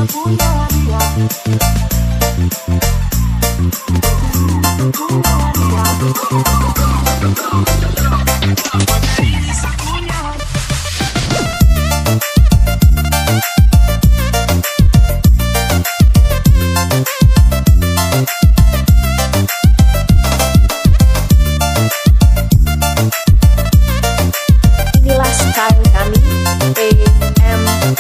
punya dia. Inilah style kami, PMP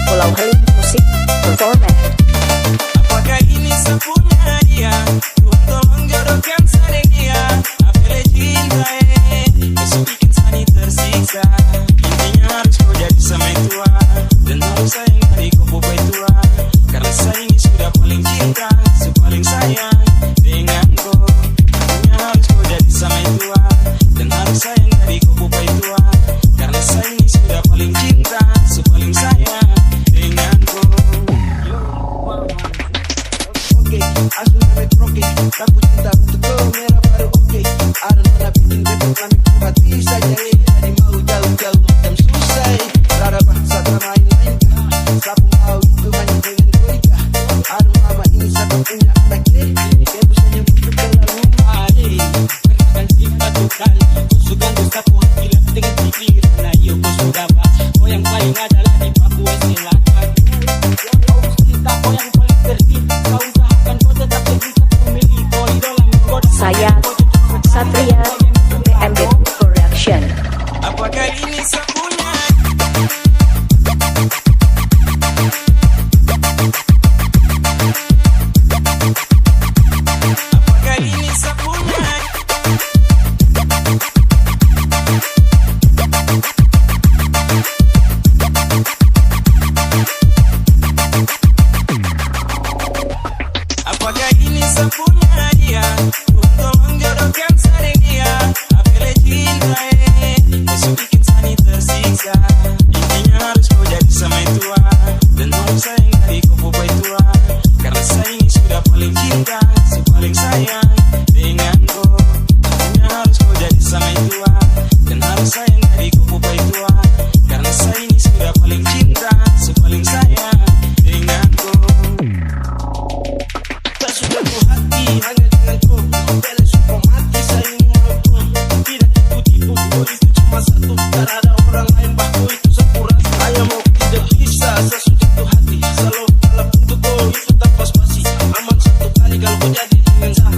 Pulau Halim Musik Performance. Apakah ini sepunya dia? Tuhan tolong jodohkan saya dia. Apel cinta besok bikin Sani tersiksa. Intinya harus kau jadi sama tua, dan harus sayang dari kau bobai tua. Karena saya ini sudah paling cinta, sepaling sayang dengan kau. Intinya harus kau jadi sama tua, dan harus sayang dari kau bobai tua. Karena saya ini sudah paling cinta, sepaling sayang dengan kau. Oke, asal namanya proke, aku cinta untuk kau merah baru oke. Ada mana bikin bebek kami ku hati saja jadi mau jauh-jauh macam susah. Rada bangsa tak main-main kah? Sapu mau itu hanya dengan koika. Ada mama ini satu punya anak dia bisa nyebut terlalu mari. Perkenalkan sifat kali, suka sapu hati lah dengan pikiran. Ayo kau sudah bah, kau yang paling adalah di Papua silakan. Kau cinta kau yang paling tertib, kau usahakan kau tetap bisa memilih kau idola menggoda. Saya Satria PMP Production. Apakah ini sepunya? Apakah ini sepunya? Apakah ini sepunya dia? Tuhan tolong jodohkan saya dia. Apel cinta besok bikin Sani tersiksa. Intinya harus kau jadi sama tua, dan harus sayang dari kau bobai tua. Karena saya ini sudah paling cinta, sepaling sayang dengan kau. Intinya harus kau jadi sama tua, dan harus sayang dari kau bobai tua. Karena saya ini sudah paling cinta, sepaling sayang dengan kau. Tak sudah ku hati hanya dengan kau. Bela suka mati saya ingin mau. Tidak tipu-tipu kau itu cuma satu. Tak ada orang lain baku itu sempurna. Hanya mau tidak bisa saya sudah ku hati. Selalu dalam untuk kau itu tak pas-pasi. Aman satu kali kalau kau jadi dengan sah.